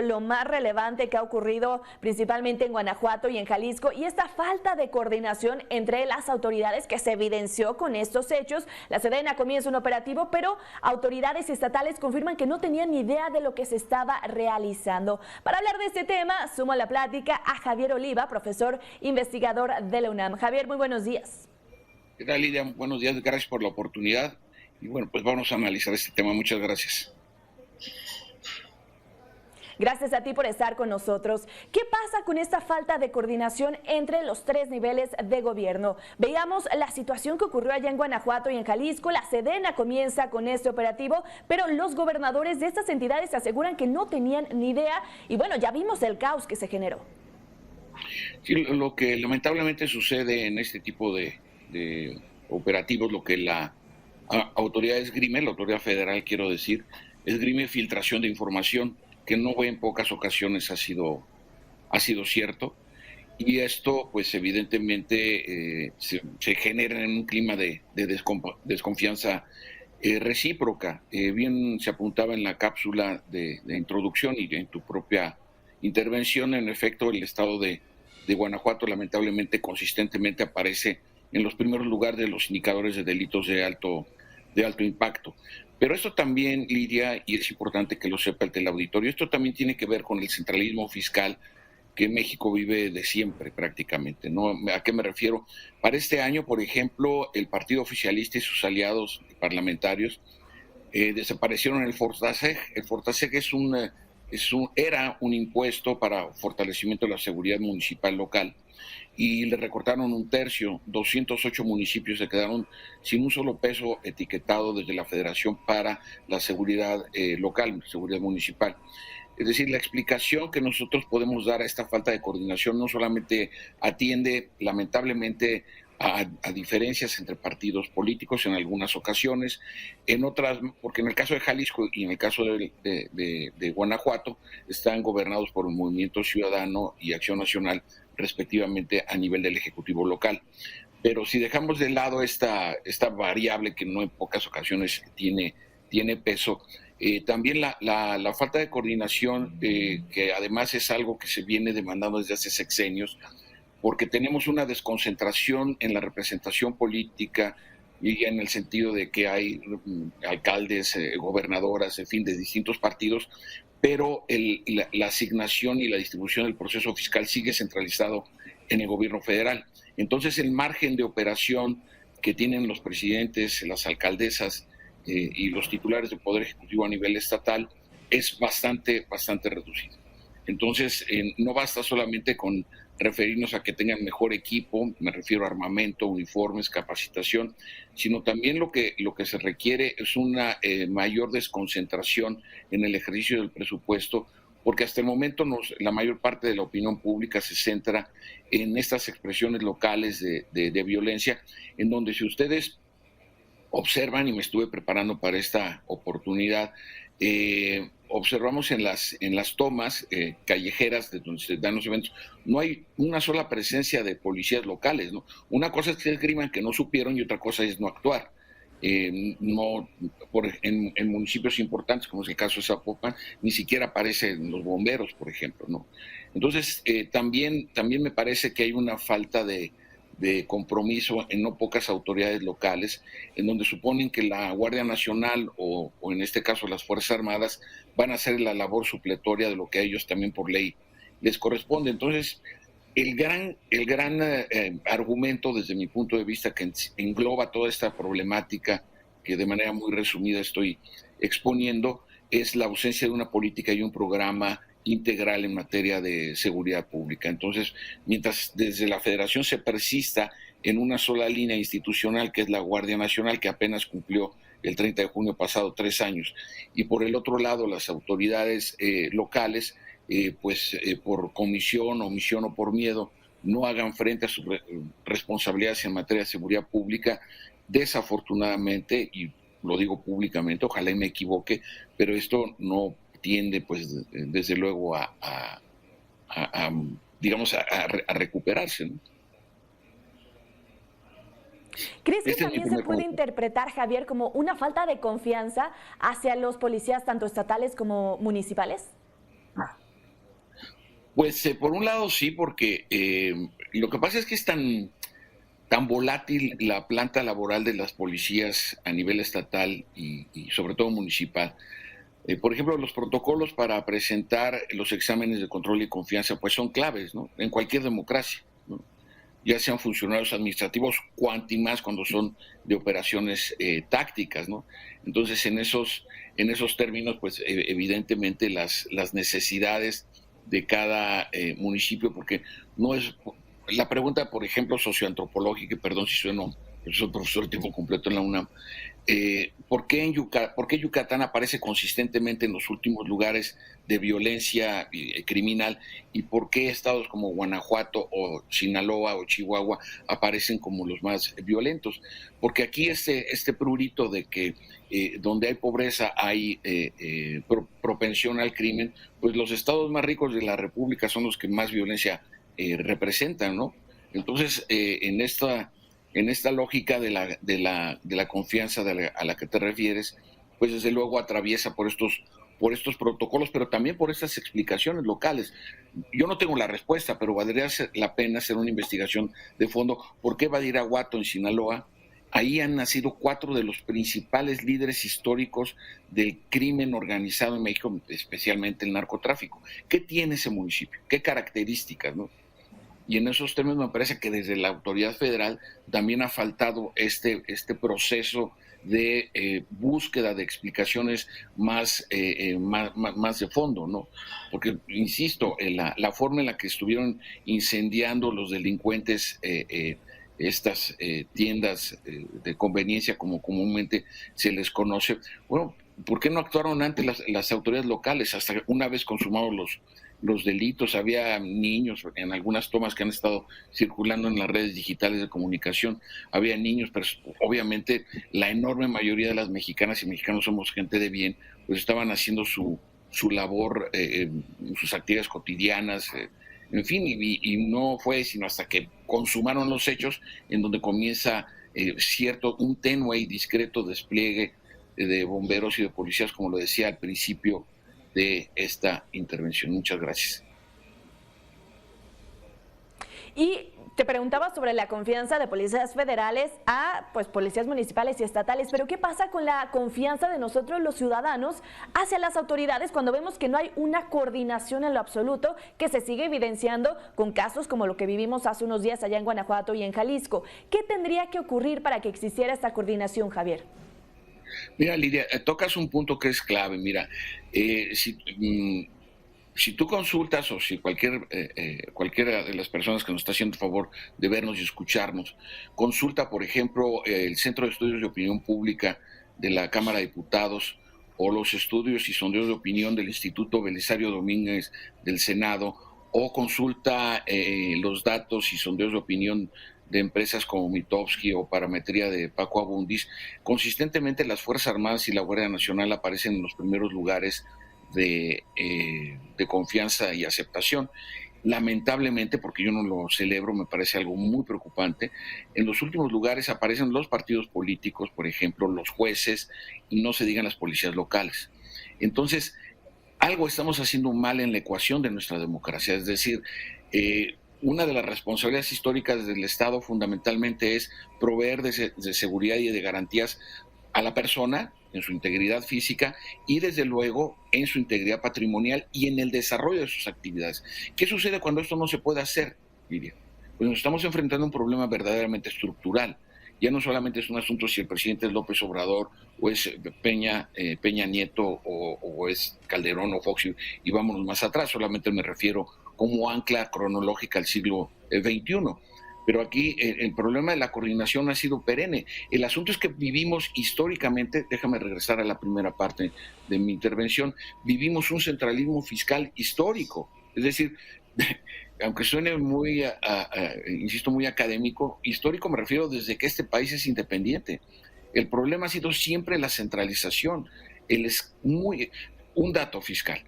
Lo más relevante que ha ocurrido principalmente en Guanajuato y en Jalisco, y esta falta de coordinación entre las autoridades que se evidenció con estos hechos. La Sedena comienza un operativo, pero autoridades estatales confirman que no tenían ni idea de lo que se estaba realizando. Para hablar de este tema, sumo a la plática a Javier Oliva, profesor investigador de la UNAM. Javier, muy buenos días. ¿Qué tal, Lidia? Buenos días, gracias por la oportunidad. Y bueno, pues vamos a analizar este tema. Muchas gracias. Gracias a ti por estar con nosotros. ¿Qué pasa con esta falta de coordinación entre los tres niveles de gobierno? Veíamos la situación que ocurrió allá en Guanajuato y en Jalisco. La Sedena comienza con este operativo, pero los gobernadores de estas entidades aseguran que no tenían ni idea. Y bueno, ya vimos el caos que se generó. Sí, lo que lamentablemente sucede en este tipo de operativos, lo que la autoridad esgrime, la autoridad federal, quiero decir, esgrime filtración de información, que no en pocas ocasiones ha sido cierto, y esto pues evidentemente se genera en un clima de desconfianza recíproca. Bien se apuntaba en la cápsula de introducción y en tu propia intervención. En efecto, el estado de Guanajuato lamentablemente consistentemente aparece en los primeros lugares de los indicadores de delitos de alto impacto. Pero esto también, Lidia, y es importante que lo sepa el teleauditorio, esto también tiene que ver con el centralismo fiscal que México vive de siempre prácticamente, ¿no? ¿A qué me refiero? Para este año, por ejemplo, el partido oficialista y sus aliados parlamentarios desaparecieron el Fortaseg. El Fortaseg era un impuesto para fortalecimiento de la seguridad municipal local, y le recortaron un tercio. 208 municipios se quedaron sin un solo peso etiquetado desde la Federación para la seguridad local, seguridad municipal. Es decir, la explicación que nosotros podemos dar a esta falta de coordinación no solamente atiende, lamentablemente, a diferencias entre partidos políticos en algunas ocasiones, en otras, porque en el caso de Jalisco y en el caso de Guanajuato, están gobernados por el Movimiento Ciudadano y Acción Nacional, respectivamente, a nivel del Ejecutivo local. Pero si dejamos de lado esta variable que no en pocas ocasiones tiene peso, también la falta de coordinación, que además es algo que se viene demandando desde hace sexenios, porque tenemos una desconcentración en la representación política, y en el sentido de que hay alcaldes, gobernadoras, en fin, de distintos partidos, pero la asignación y la distribución del proceso fiscal sigue centralizado en el gobierno federal. Entonces, el margen de operación que tienen los presidentes, las alcaldesas y los titulares de poder ejecutivo a nivel estatal es bastante reducido. Entonces, no basta solamente con referirnos a que tengan mejor equipo, me refiero a armamento, uniformes, capacitación, sino también lo que se requiere es una mayor desconcentración en el ejercicio del presupuesto, porque hasta el momento la mayor parte de la opinión pública se centra en estas expresiones locales de violencia, en donde, si ustedes observan, y me estuve preparando para esta oportunidad, observamos en las tomas callejeras de donde se dan los eventos, no hay una sola presencia de policías locales, ¿no? Una cosa es que esgriman que no supieron, y otra cosa es no actuar. En municipios importantes, como es el caso de Zapopan, ni siquiera aparecen los bomberos, por ejemplo, ¿no? Entonces, también me parece que hay una falta de compromiso en no pocas autoridades locales, en donde suponen que la Guardia Nacional o en este caso las Fuerzas Armadas van a hacer la labor supletoria de lo que a ellos también por ley les corresponde. Entonces, el gran argumento, desde mi punto de vista, que engloba toda esta problemática que de manera muy resumida estoy exponiendo, es la ausencia de una política y un programa integral en materia de seguridad pública. Entonces, mientras desde la Federación se persista en una sola línea institucional, que es la Guardia Nacional, que apenas cumplió el 30 de junio pasado 3 años, y por el otro lado las autoridades locales, por comisión, omisión o por miedo, no hagan frente a sus responsabilidades en materia de seguridad pública, desafortunadamente, y lo digo públicamente, ojalá y me equivoque, pero esto no tiende, pues, desde luego digamos, a recuperarse, ¿no? ¿Crees que también se puede interpretar, Javier, como una falta de confianza hacia los policías, tanto estatales como municipales? Pues por un lado sí, porque lo que pasa es que es tan volátil la planta laboral de las policías a nivel estatal y sobre todo municipal. Por ejemplo, los protocolos para presentar los exámenes de control y confianza pues son claves, ¿no? En cualquier democracia, ¿no? Ya sean funcionarios administrativos, cuanti más cuando son de operaciones tácticas, ¿no? Entonces, en esos términos, pues evidentemente las necesidades de cada municipio, porque no es la pregunta, por ejemplo, socioantropológica, perdón si sueno, soy profesor de tiempo completo en la UNAM, ¿por qué Yucatán aparece consistentemente en los últimos lugares de violencia criminal y por qué estados como Guanajuato o Sinaloa o Chihuahua aparecen como los más violentos? Porque aquí este prurito de que donde hay pobreza hay propensión al crimen, pues los estados más ricos de la República son los que más violencia representan, ¿no? Entonces, en esta lógica de la confianza a la que te refieres, pues desde luego atraviesa por estos protocolos, pero también por estas explicaciones locales. Yo no tengo la respuesta, pero valdría la pena hacer una investigación de fondo. ¿Por qué Badiraguato, en Sinaloa? Ahí han nacido 4 de los principales líderes históricos del crimen organizado en México, especialmente el narcotráfico. ¿Qué tiene ese municipio? ¿Qué características, no? Y en esos términos me parece que desde la autoridad federal también ha faltado este proceso de búsqueda de explicaciones más de fondo, ¿no? Porque, insisto, la forma en la que estuvieron incendiando los delincuentes estas tiendas de conveniencia, como comúnmente se les conoce, bueno, ¿por qué no actuaron antes las autoridades locales? Hasta una vez consumados los delitos, había niños en algunas tomas que han estado circulando en las redes digitales de comunicación, había niños, pero obviamente la enorme mayoría de las mexicanas y mexicanos somos gente de bien, pues estaban haciendo su labor, sus actividades cotidianas, en fin, y no fue sino hasta que consumaron los hechos en donde comienza un tenue y discreto despliegue de bomberos y de policías, como lo decía al principio de esta intervención. Muchas gracias. Y te preguntaba sobre la confianza de policías federales a pues policías municipales y estatales, pero ¿qué pasa con la confianza de nosotros los ciudadanos hacia las autoridades cuando vemos que no hay una coordinación en lo absoluto, que se sigue evidenciando con casos como lo que vivimos hace unos días allá en Guanajuato y en Jalisco? ¿Qué tendría que ocurrir para que existiera esta coordinación, Javier? Mira, Lidia, tocas un punto que es clave. Mira, si tú consultas o si cualquiera de las personas que nos está haciendo el favor de vernos y escucharnos, consulta, por ejemplo, el Centro de Estudios de Opinión Pública de la Cámara de Diputados o los estudios y sondeos de opinión del Instituto Belisario Domínguez del Senado, o consulta los datos y sondeos de opinión de empresas como Mitofsky o Parametría de Paco Abundis. Consistentemente las Fuerzas Armadas y la Guardia Nacional aparecen en los primeros lugares de confianza y aceptación. Lamentablemente, porque yo no lo celebro, me parece algo muy preocupante, en los últimos lugares aparecen los partidos políticos, por ejemplo, los jueces, y no se digan las policías locales. Entonces, algo estamos haciendo mal en la ecuación de nuestra democracia, es decir, una de las responsabilidades históricas del Estado fundamentalmente es proveer de seguridad y de garantías a la persona en su integridad física y desde luego en su integridad patrimonial y en el desarrollo de sus actividades. ¿Qué sucede cuando esto no se puede hacer, Lidia? Pues nos estamos enfrentando a un problema verdaderamente estructural. Ya no solamente es un asunto si el presidente es López Obrador o es Peña Nieto o es Calderón o Fox, y vámonos más atrás, solamente me refiero como ancla cronológica al siglo XXI. Pero aquí el problema de la coordinación ha sido perenne. El asunto es que vivimos históricamente, déjame regresar a la primera parte de mi intervención, vivimos un centralismo fiscal histórico. Es decir, aunque suene muy, insisto, muy académico, histórico me refiero desde que este país es independiente. El problema ha sido siempre la centralización. Un dato fiscal.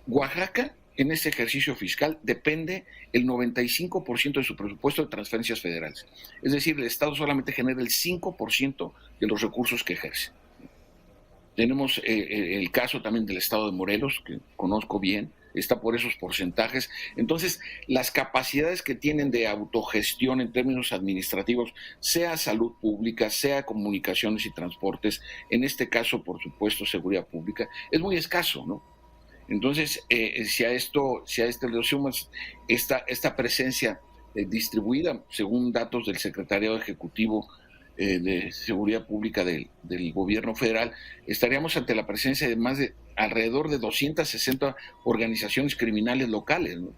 Oaxaca, en este ejercicio fiscal, depende el 95% de su presupuesto de transferencias federales. Es decir, el Estado solamente genera el 5% de los recursos que ejerce. Tenemos el caso también del Estado de Morelos, que conozco bien, está por esos porcentajes. Entonces, las capacidades que tienen de autogestión en términos administrativos, sea salud pública, sea comunicaciones y transportes, en este caso, por supuesto, seguridad pública, es muy escaso, ¿no? Entonces, si a esto le sumas esta presencia distribuida, según datos del Secretariado Ejecutivo de Seguridad Pública del Gobierno Federal, estaríamos ante la presencia de alrededor de 260 organizaciones criminales locales, ¿no?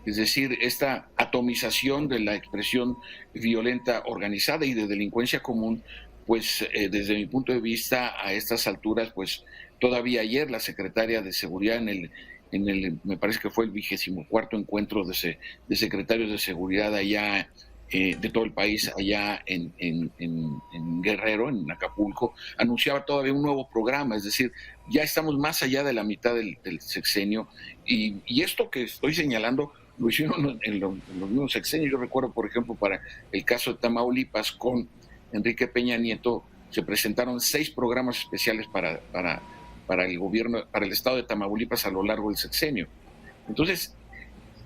Es decir, esta atomización de la expresión violenta organizada y de delincuencia común, pues desde mi punto de vista, a estas alturas, pues todavía ayer la secretaria de Seguridad me parece que fue el 24º encuentro de secretarios de seguridad allá de todo el país, allá en Guerrero, en Acapulco, anunciaba todavía un nuevo programa, es decir, ya estamos más allá de la mitad del sexenio y esto que estoy señalando lo hicieron en los mismos sexenios. Yo recuerdo, por ejemplo, para el caso de Tamaulipas, con Enrique Peña Nieto, se presentaron 6 programas especiales para el gobierno, para el estado de Tamaulipas a lo largo del sexenio. Entonces,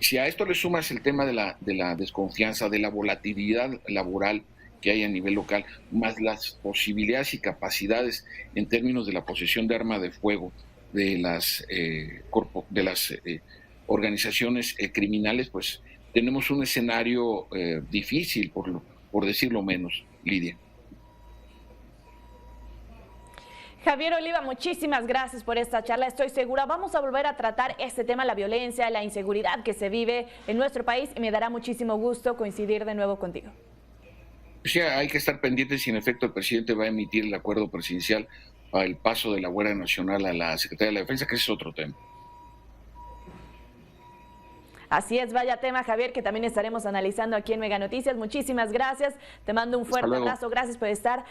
si a esto le sumas el tema de la desconfianza, de la volatilidad laboral que hay a nivel local, más las posibilidades y capacidades en términos de la posesión de arma de fuego de las organizaciones criminales, pues tenemos un escenario difícil, por decirlo menos, Lidia. Javier Oliva, muchísimas gracias por esta charla. Estoy segura, vamos a volver a tratar este tema, la violencia, la inseguridad que se vive en nuestro país, y me dará muchísimo gusto coincidir de nuevo contigo. Sí, hay que estar pendientes si en efecto el presidente va a emitir el acuerdo presidencial para el paso de la Guardia Nacional a la Secretaría de la Defensa, que ese es otro tema. Así es, vaya tema, Javier, que también estaremos analizando aquí en Mega Noticias. Muchísimas gracias, te mando un fuerte abrazo, gracias por estar